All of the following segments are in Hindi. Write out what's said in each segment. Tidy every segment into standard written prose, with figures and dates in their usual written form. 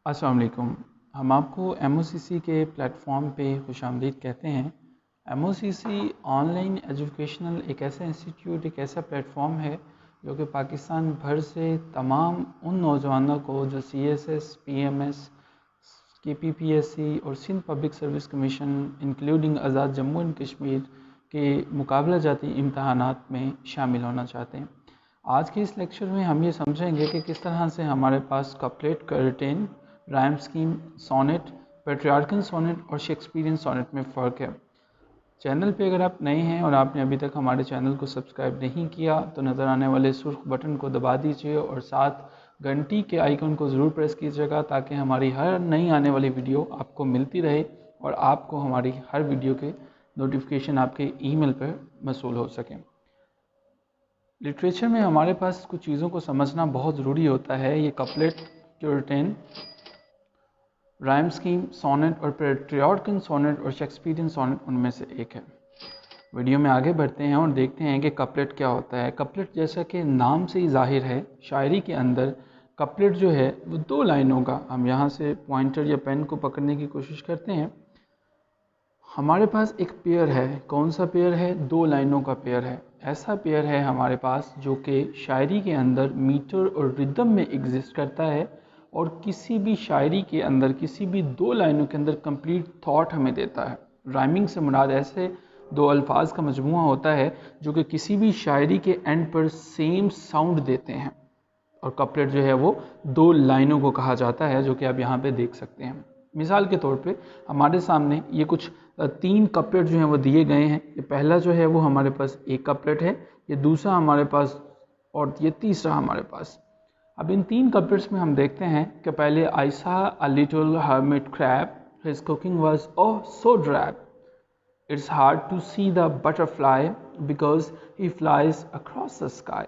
अस्सलाम वालेकुम। हम आपको MOCC के प्लेटफॉर्म पे खुशामदीद कहते हैं। MOCC ऑनलाइन एजुकेशनल एक ऐसा इंस्टीट्यूट, एक ऐसा प्लेटफॉर्म है जो कि पाकिस्तान भर से तमाम उन नौजवानों को जो CSS, PMS, KPPSC और Sindh public service commission including Azad Jammu and Kashmir के मुकाबला जाती इम्तहानात में शामिल होना चाहते हैं। आज के इस लेक्चर में हम ये समझेंगे कि किस तरह से हमारे पास couplet, curtain, rhyme scheme, sonnet, Petrarchan sonnet और शेक्सपियरियन सोनेट में फ़र्क है। चैनल पे अगर आप नए हैं और आपने अभी तक हमारे चैनल को सब्सक्राइब नहीं किया तो नज़र आने वाले सुर्ख बटन को दबा दीजिए और साथ घंटी के आइकन को ज़रूर प्रेस कीजिएगा ताकि हमारी हर नई आने वाली वीडियो आपको मिलती रहे और आपको हमारी हर वीडियो के नोटिफिकेशन आपके ईमेल पर मौसूल हो सकें। लिटरेचर में हमारे पास कुछ चीज़ों को समझना बहुत ज़रूरी होता है। ये couplet, curtain, rhyme scheme, sonnet और पेट्रियार्कन सोनेट और शेक्सपियरियन सोनेट उनमें से एक है। वीडियो में आगे बढ़ते हैं और देखते हैं कि कपलेट क्या होता है। कपलेट जैसा कि नाम से ही जाहिर है, शायरी के अंदर कपलेट जो है वो दो लाइनों का, हम यहाँ से पॉइंटर या पेन को पकड़ने की कोशिश करते हैं। हमारे पास एक पेयर है। कौन सा पेयर है? दो लाइनों का पेयर है। ऐसा पेयर है हमारे पास जो कि शायरी के अंदर मीटर और रिदम में एग्जिस्ट करता है और किसी भी शायरी के अंदर, किसी भी दो लाइनों के अंदर कंप्लीट थॉट हमें देता है। राइमिंग से मुराद ऐसे दो अल्फाज का मजमुआ होता है जो कि किसी भी शायरी के एंड पर सेम साउंड देते हैं और कपलेट जो है वो दो लाइनों को कहा जाता है, जो कि आप यहाँ पे देख सकते हैं। मिसाल के तौर पे हमारे सामने ये कुछ तीन कपलेट जो हैं वो दिए गए हैं। ये पहला जो है वो हमारे पास एक कपलेट है, ये दूसरा हमारे पास और ये तीसरा हमारे पास। अब इन तीन कपलेट्स में हम देखते हैं कि पहले I saw a little hermit crab, his cooking was oh so drab, it's hard to see the butterfly because he flies across the sky,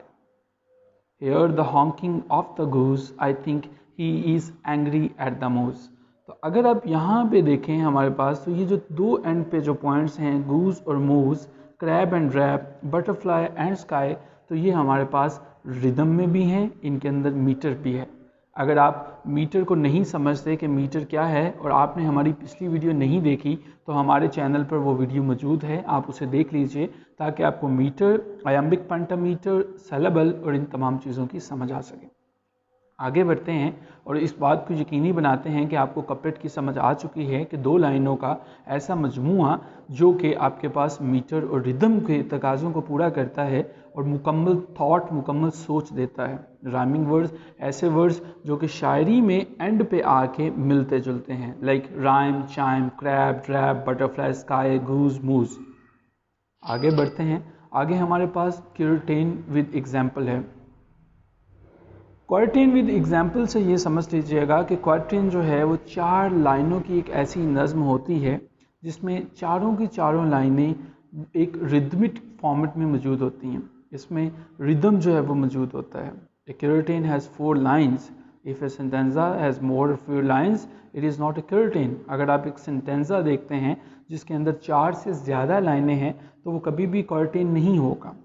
Hear the honking of the goose, I think he is angry at the moose। तो अगर आप यहाँ पे देखें हमारे पास, तो ये जो दो एंड पे जो पॉइंट्स हैं, गूज और moose, crab and rap, butterfly and sky, तो ये हमारे पास रिदम में भी हैं, इनके अंदर मीटर भी है। अगर आप मीटर को नहीं समझते कि मीटर क्या है और आपने हमारी पिछली वीडियो नहीं देखी तो हमारे चैनल पर वो वीडियो मौजूद है, आप उसे देख लीजिए ताकि आपको मीटर, आयम्बिक पेंटामीटर, सेलेबल और इन तमाम चीज़ों की समझ आ सके। आगे बढ़ते हैं और इस बात को यकीनी बनाते हैं कि आपको कपलेट की समझ आ चुकी है कि दो लाइनों का ऐसा मजमुआ जो कि आपके पास मीटर और रिदम के तकाज़ों को पूरा करता है और मुकम्मल थॉट, मुकम्मल सोच देता है। राइमिंग वर्ड्स ऐसे वर्ड्स जो कि शायरी में एंड पे आके मिलते जुलते हैं, like rhyme, chime, crab, drab, butterfly, sky, goose, moose. आगे बढ़ते हैं। आगे हमारे पास कर्टेन विद एग्जाम्पल है। क्वार्टेन विद एग्जाम्पल से ये समझ लीजिएगा कि क्वार्टेन जो है वो चार लाइनों की एक ऐसी नज़म होती है जिसमें चारों की चारों लाइनें एक रिदमिक फॉर्मेट में मौजूद होती हैं। इसमें रिदम जो है वो मौजूद होता है। A quatrain has 4 lines, if a stanza has more few lines it is not a quatrain. अगर आप एक सेंटेंजा देखते हैं जिसके अंदर 4 से ज़्यादा लाइनें हैं तो वो कभी भी क्वार्टेन नहीं होगा।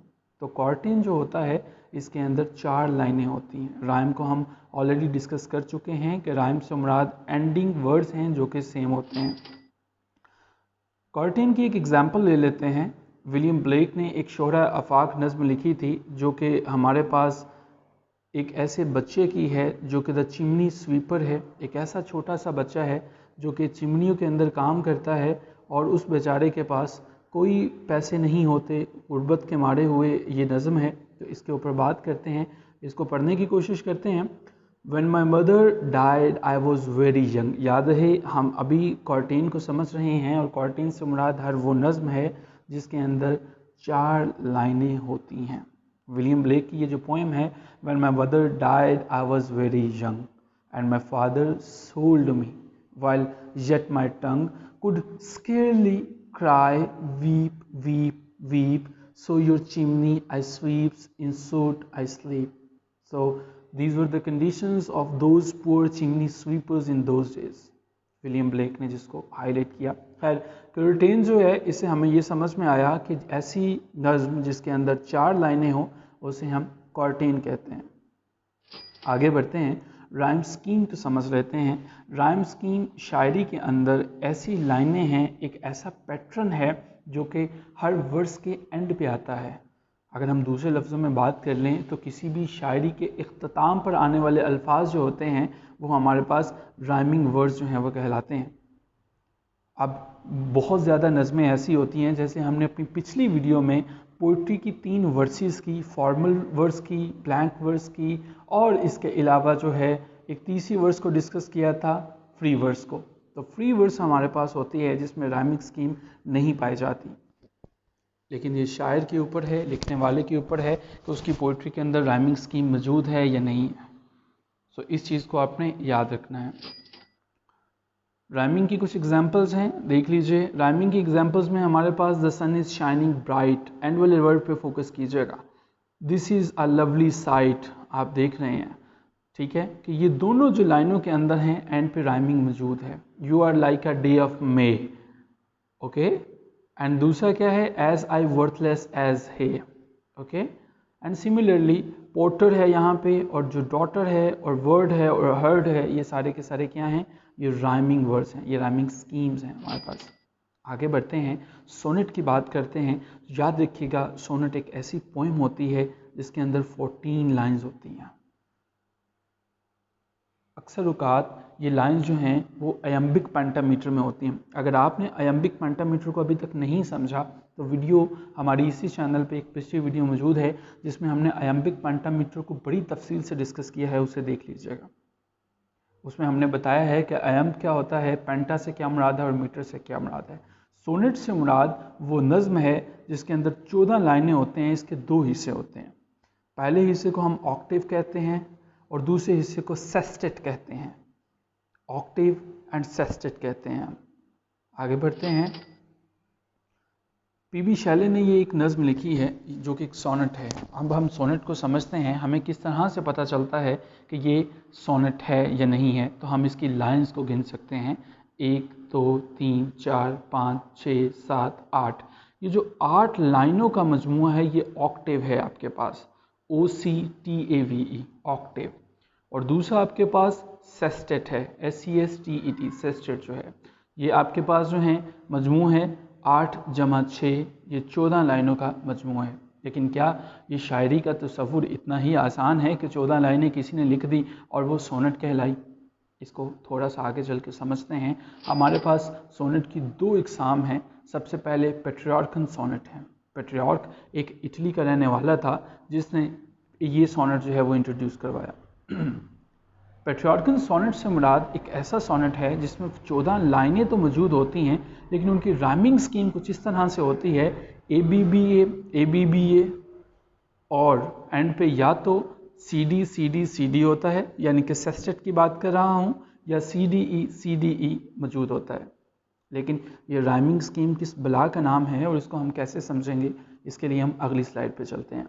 तो क्वार्टेन जो होता है इसके अंदर 4 लाइनें होती हैं। राइम को हम ऑलरेडी डिस्कस कर चुके हैं कि राइम से मुराद एंडिंग वर्ड्स हैं जो कि सेम होते हैं। क्वार्टेन की एक एग्जांपल ले लेते हैं। विलियम ब्लेक ने एक शोहरा आफाक नज़्म लिखी थी जो कि हमारे पास एक ऐसे बच्चे की है जो कि द चिमनी स्वीपर है। एक ऐसा छोटा सा बच्चा है जो कि चिमनियों के अंदर काम करता है और उस बेचारे के पास कोई पैसे नहीं होते, गुर्बत के मारे हुए ये नज़म है। तो इसके ऊपर बात करते हैं, इसको पढ़ने की कोशिश करते हैं। When my mother died I was very young। याद है हम अभी क्वार्टेन को समझ रहे हैं और क्वार्टेन से मुराद हर वो नज़म है जिसके अंदर 4 लाइनें होती हैं। विलियम ब्लेक की ये जो पोएम है, When my mother died I was very young and my father sold me while yet my tongue could scarcely cry, weep, weep, weep, so your chimney I sweeps, in soot I sleep। So these were the conditions of those poor chimney sweepers in those days। William Blake ने जिसको हाईलाइट किया। खैर, कर्टेन जो है इससे हमें ये समझ में आया कि ऐसी नज़्म जिसके अंदर 4 लाइनें हों उसे हम क्वार्टेन कहते हैं। आगे बढ़ते हैं। राइम स्कीम को समझ लेते हैं। राइम स्कीम शायरी के अंदर ऐसी लाइनें हैं, एक ऐसा पैटर्न है जो कि हर वर्स के एंड पे आता है। अगर हम दूसरे लफ्ज़ों में बात कर लें तो किसी भी शायरी के इख्तिताम पर आने वाले अल्फाज जो होते हैं वो हमारे पास राइमिंग वर्ड्स जो हैं वो कहलाते हैं। अब बहुत ज़्यादा नज़में ऐसी होती हैं, जैसे हमने अपनी पिछली वीडियो में पोइट्री की 3 वर्सेस की, फॉर्मल वर्स की, ब्लैंक वर्स की, और इसके अलावा जो है एक तीसरी वर्स को डिस्कस किया था, फ्री वर्स को। तो फ्री वर्स हमारे पास होती है जिसमें राइमिंग स्कीम नहीं पाई जाती, लेकिन ये शायर के ऊपर है, लिखने वाले के ऊपर है कि उसकी पोइट्री के अंदर राइमिंग स्कीम मौजूद है या नहीं है। सो इस चीज़ को आपने याद रखना है। राइमिंग की कुछ एग्जांपल्स हैं, देख लीजिए। राइमिंग की एग्जांपल्स में हमारे पास the sun is shining bright, end वाले वर्ड पे फोकस कीजिएगा। This is a lovely sight, आप देख रहे हैं, ठीक है, कि ये दोनों जो लाइनों के अंदर हैं एंड पे राइमिंग मौजूद है। You are like a day of May, okay. And दूसरा क्या है, as I worthless as hay, okay. And similarly porter है यहाँ पे, और जो डॉटर है और वर्ड है और हर्ड है, ये सारे के सारे क्या हैं, ये राइमिंग वर्ड्स हैं, ये राइमिंग स्कीम्स हैं हमारे पास। आगे बढ़ते हैं, सोनेट की बात करते हैं। याद रखिएगा, सोनेट एक ऐसी पोइम होती है जिसके अंदर 14 लाइंस होती हैं। अक्सर औकात ये लाइंस जो हैं वो अयम्बिक पेंटामीटर में होती हैं। अगर आपने अयम्बिक पेंटामीटर को अभी तक नहीं समझा तो वीडियो हमारी इसी चैनल पे एक पिछली वीडियो मौजूद है जिसमें हमने अयम्बिक पेंटामीटर को बड़ी तफसील से डिस्कस किया है, उसे देख लीजिएगा। उसमें हमने बताया है कि अयम्ब क्या होता है, पेंटा से क्या मुराद है और मीटर से क्या मुराद है। सोनेट से मुराद वो नज़्म है जिसके अंदर 14 लाइनें होते हैं। इसके 2 हिस्से होते हैं। पहले हिस्से को हम ऑक्टेव कहते हैं और दूसरे हिस्से को सेस्टेट कहते हैं। ऑक्टेव एंड सेस्टेट कहते हैं। आगे बढ़ते हैं। पीबी शैले ने ये एक नज़्म लिखी है जो कि एक सोनेट है। अब हम सोनेट को समझते हैं, हमें किस तरह से पता चलता है कि ये सोनेट है या नहीं है। तो हम इसकी लाइंस को गिन सकते हैं, 1 2 3 4 5 6 7 8। ये जो 8 लाइनों का मजमूआ है ये ऑक्टेव है आपके पास, OCTAVE, ऑक्टेव। और दूसरा आपके पास सेस्टेट है, SESTET, सेस्टेट जो है ये आपके पास जो है मजमू है 8 + 6, ये 14 लाइनों का मजमू है। लेकिन क्या ये शायरी का तसव्वुर इतना ही आसान है कि 14 लाइनें किसी ने लिख दी और वो सोनेट कहलाई? इसको थोड़ा सा आगे चल के समझते हैं। हमारे पास सोनेट की 2 इकसाम हैं। सबसे पहले पेट्रियार्कन सोनेट है। पेट्रियार्क एक इटली का रहने वाला था जिसने ये सोनेट जो है वो इंट्रोड्यूस करवाया। पेट्रियार्कन सोनेट से मुराद एक ऐसा सोनेट है जिसमें 14 लाइनें तो मौजूद होती हैं, लेकिन उनकी राइमिंग स्कीम कुछ इस तरह से होती है, ABBA ABBA, और एंड पे या तो CD CD CD होता है, यानी कि सेस्टेट की बात कर रहा हूँ, या CDE CDE मौजूद होता है। लेकिन ये राइमिंग स्कीम किस बला का नाम है और इसको हम कैसे समझेंगे, इसके लिए हम अगली स्लाइड पे चलते हैं।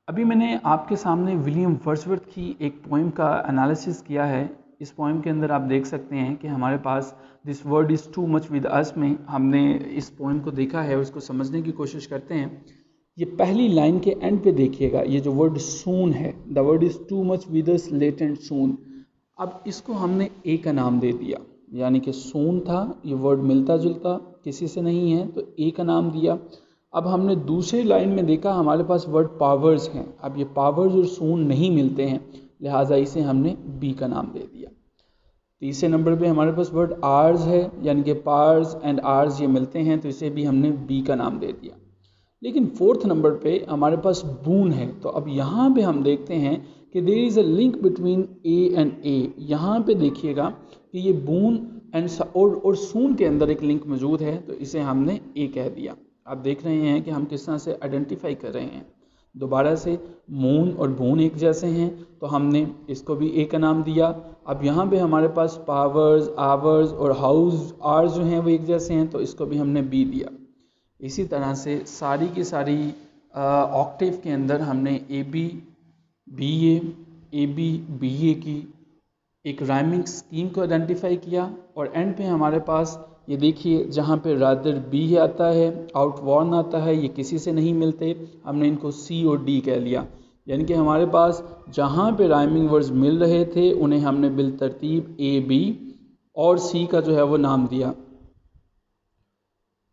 अभी मैंने आपके सामने विलियम वर्ड्सवर्थ की एक पोइम का एनालिसिस किया है। इस पोइम के अंदर आप देख सकते हैं कि हमारे पास this world is too much with us में हमने इस पोइम को देखा है, उसको समझने की कोशिश करते हैं। ये पहली लाइन के एंड पे देखिएगा, ये जो वर्ड सून है, the word is too much with us late and soon. अब इसको हमने ए का नाम दे दिया, यानी कि सून था, ये वर्ड मिलता जुलता किसी से नहीं है तो ए का नाम दिया। अब हमने दूसरी लाइन में देखा हमारे पास वर्ड पावर्स हैं। अब ये पावर्स और सून नहीं मिलते हैं, लिहाजा इसे हमने बी का नाम दे दिया। तीसरे नंबर पे हमारे पास वर्ड आर्स है, यानी कि पार्स एंड आर्स ये मिलते हैं तो इसे भी हमने बी का नाम दे दिया। लेकिन फोर्थ नंबर पे हमारे पास बून है, तो अब यहाँ पे हम देखते हैं कि there is a link between A and A. यहाँ पे देखिएगा कि ये बून एंड और सून के अंदर एक लिंक मौजूद है, तो इसे हमने ए कह दिया। आप देख रहे हैं कि हम किस तरह से आइडेंटिफाई कर रहे हैं। दोबारा से मून और बून एक जैसे हैं तो हमने इसको भी ए का नाम दिया। अब यहाँ पे हमारे पास पावर्स, आवर्स और हाउस, आर्स जो हैं वो एक जैसे हैं तो इसको भी हमने बी दिया। इसी तरह से सारी की सारी ऑक्टेव के अंदर हमने AB BA AB BA की एक राइमिंग स्कीम को आइडेंटिफाई किया। और एंड पे हमारे पास ये देखिए जहाँ पे रादर बी आता है, आउट वॉर्न आता है, ये किसी से नहीं मिलते, हमने इनको C और D कह लिया। यानी कि हमारे पास जहाँ पे राइमिंग वर्ड्स मिल रहे थे उन्हें हमने बिल तरतीब ए, बी और सी का जो है वो नाम दिया।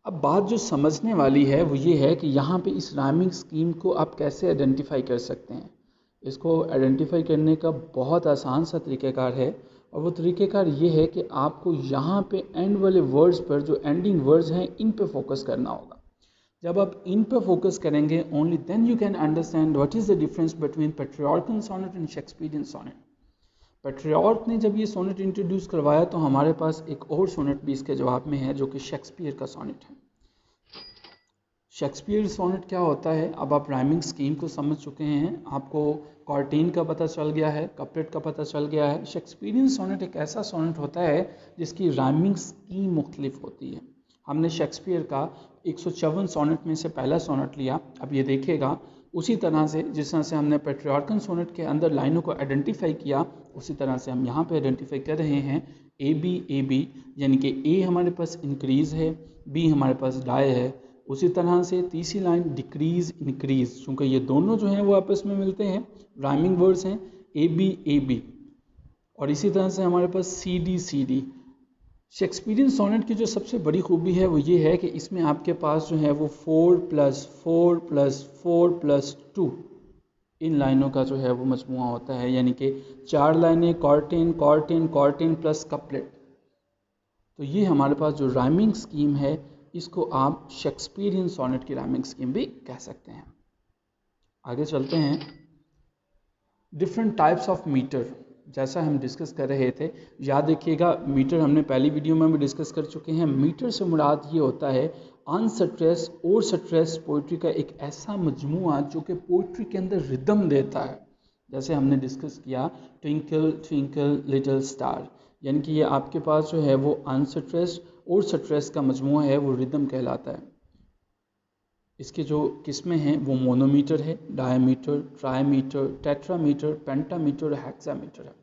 अब बात जो समझने वाली है वो ये है कि यहाँ पे इस राइमिंग स्कीम को आप कैसे आइडेंटिफाई कर सकते हैं। इसको आइडेंटिफाई करने का बहुत आसान सा तरीक़ाकार है, और वो तरीक़ाकार ये है कि आपको यहाँ पे एंड वाले वर्ड्स पर, जो एंडिंग वर्ड्स हैं, इन पे फोकस करना होगा। जब आप इन पे फोकस करेंगे, only then you can understand what is the difference between Petrarchan sonnet and Shakespearean sonnet. Petrarch ने जब ये सोनेट इंट्रोड्यूस करवाया तो हमारे पास एक और सोनेट भी इसके जवाब में है, जो कि शेक्सपियर का सोनेट है। शेक्सपियर सोनेट क्या होता है, अब आप राइमिंग स्कीम को समझ चुके हैं, आपको क्वार्टेन का पता चल गया है, कपलेट का पता चल गया है। शेक्सपियरियन सोनेट एक ऐसा सोनेट होता है जिसकी राइमिंग स्कीम मुख्तलिफ होती है। हमने शेक्सपियर का 154 सोनेट में से पहला सोनेट लिया। अब ये देखिएगा, उसी तरह से जिस तरह से हमने पेट्रियार्कन सोनेट के अंदर लाइनों को आइडेंटिफाई किया, उसी तरह से हम यहाँ पे आइडेंटिफाई कर रहे हैं ए बी, यानी कि ए हमारे पास इंक्रीज़ है, बी हमारे पास डाई है। उसी तरह से तीसरी लाइन डिक्रीज़ इंक्रीज़, चूँकि ये दोनों जो हैं वो आपस में मिलते हैं, राइमिंग वर्ड्स हैं ए बी। और इसी तरह से हमारे पास सी डी। शेक्सपियरियन सोनेट की जो सबसे बड़ी खूबी है वो ये है कि इसमें आपके पास जो है वो 4+4+4+2 इन लाइनों का जो है वो मजमुआ होता है, यानी कि 4 लाइनें कॉर्टेन प्लस कपलेट। तो ये हमारे पास जो राइमिंग स्कीम है, इसको आप शेक्सपियरियन सोनेट की राइमिंग स्कीम भी कह सकते हैं। आगे चलते हैं। डिफरेंट टाइप्स ऑफ मीटर, जैसा हम डिस्कस कर रहे थे, याद रखिएगा मीटर हमने पहली वीडियो में भी डिस्कस कर चुके हैं। मीटर से मुराद ये होता है अनस्ट्रेस और स्ट्रेस पोइट्री का एक ऐसा मजमुआ जो कि पोइट्री के अंदर रिदम देता है। जैसे हमने डिस्कस किया ट्विंकल ट्विंकल लिटिल स्टार, यानी कि ये आपके पास जो है वो अनस्ट्रेस और स्ट्रेस का मजमुआ है, वो रिदम कहलाता है। इसके जो किस्में हैं वो मोनोमीटर है, डायमीटर, ट्राईमीटर, टेट्रामीटर, पेंटामीटर, हेक्सामीटर है।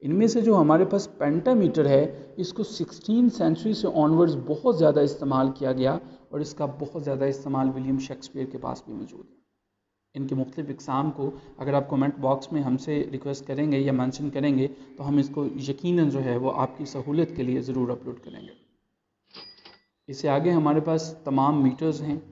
इनमें से जो हमारे पास पेंटामीटर है, इसको 16वीं सेंचुरी से ऑनवर्ड्स बहुत ज़्यादा इस्तेमाल किया गया, और इसका बहुत ज़्यादा इस्तेमाल विलियम शेक्सपियर के पास भी मौजूद है। इनके मुख्तलिफ इक़साम को अगर आप कमेंट बॉक्स में हमसे रिक्वेस्ट करेंगे या मेंशन करेंगे तो हम इसको यकीनन जो है वो आपकी सहूलियत के लिए ज़रूर अपलोड करेंगे। इससे आगे हमारे पास तमाम मीटर्स हैं।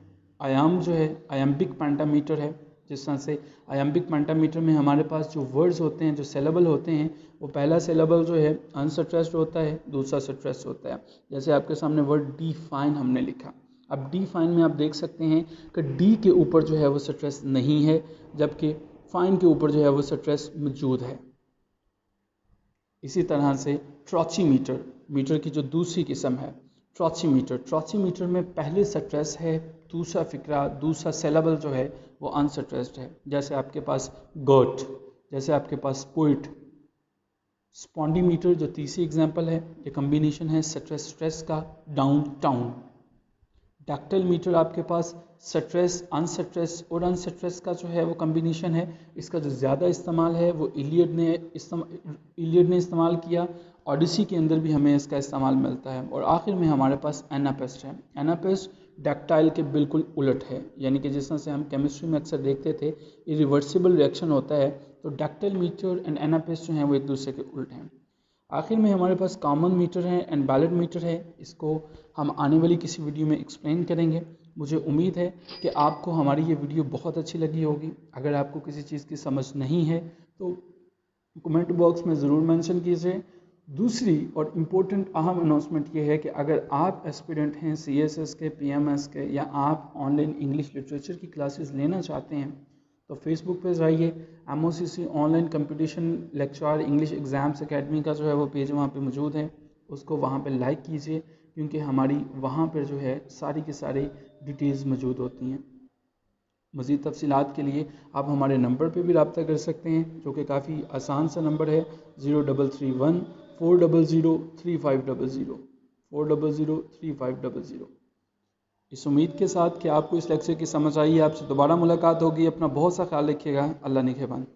आयाम जो है आयम्बिक पेंटामीटर है, जिस तरह से आयम्बिक पेंटामीटर में हमारे पास जो वर्ड्स होते हैं, जो सिलेबल होते हैं, वो पहला सिलेबल जो है अनस्ट्रेस्ड होता है, दूसरा स्ट्रेस्ड होता है। जैसे आपके सामने वर्ड डिफाइन हमने लिखा, अब डिफाइन में आप देख सकते हैं कि डी के ऊपर जो है वो स्ट्रेस नहीं है, जबकि फाइन के ऊपर जो है वो स्ट्रेस मौजूद है। इसी तरह से ट्रॉचीमीटर, मीटर की जो दूसरी किस्म है ट्रॉचीमीटर में पहले स्ट्रेस है, दूसरा फिक्रा, दूसरा सिलेबल जो है वो अनस्ट्रेस्ड है। जैसे आपके पास गोट, जैसे आपके पास पोइट। स्पॉन्डीमीटर जो तीसरी एग्जांपल है, ये कम्बिनेशन है स्ट्रेस का, डाउन टाउन। डैक्टाइल मीटर आपके पास स्ट्रेस, अनस्ट्रेस और अनस्ट्रेस का जो है वो कम्बिनेशन है। इसका जो ज़्यादा इस्तेमाल है वो इलियड ने इस्तेमाल किया, ओडिसी के अंदर भी हमें इसका इस्तेमाल मिलता है। और आखिर में हमारे पास एनापेस्ट है। एनापेस्ट डैक्टाइल के बिल्कुल उलट है, यानी कि जिस तरह से हम केमिस्ट्री में अक्सर देखते थे इरिवर्सिबल रिएक्शन होता है, तो डैक्टाइल मीटर एंड एनापेस्ट जो हैं वो एक दूसरे के उल्ट हैं। आखिर में हमारे पास कॉमन मीटर है एंड बैलेट मीटर है। इसको हम आने वाली किसी वीडियो में एक्सप्लेन करेंगे। मुझे उम्मीद है कि आपको हमारी ये वीडियो बहुत अच्छी लगी होगी। अगर आपको किसी चीज़ की समझ नहीं है तो कमेंट बॉक्स में ज़रूर मेंशन कीजिए। दूसरी और इम्पोर्टेंट अहम अनाउंसमेंट ये है कि अगर आप एस्पिरेंट हैं CSS के, PMS के, या आप ऑनलाइन इंग्लिश लिटरेचर की क्लासेस लेना चाहते हैं तो फेसबुक पे जाइए, MOCC online competition lecture English exams academy का जो है वो पेज वहाँ पे मौजूद है, उसको वहाँ पे लाइक कीजिए, क्योंकि हमारी वहाँ पर जो है सारी की सारी डिटेल्स मौजूद होती हैं। मज़ीद तफसीलात के लिए आप हमारे नंबर पे भी रब्ता कर सकते हैं, जो कि काफ़ी आसान सा नंबर है 0331 400 3500 400 इस उम्मीद के साथ कि आपको इस लेक्चर की समझ आई है। आपसे दोबारा मुलाकात होगी। अपना बहुत सा ख्याल रखिएगा। अल्लाह निगहबान।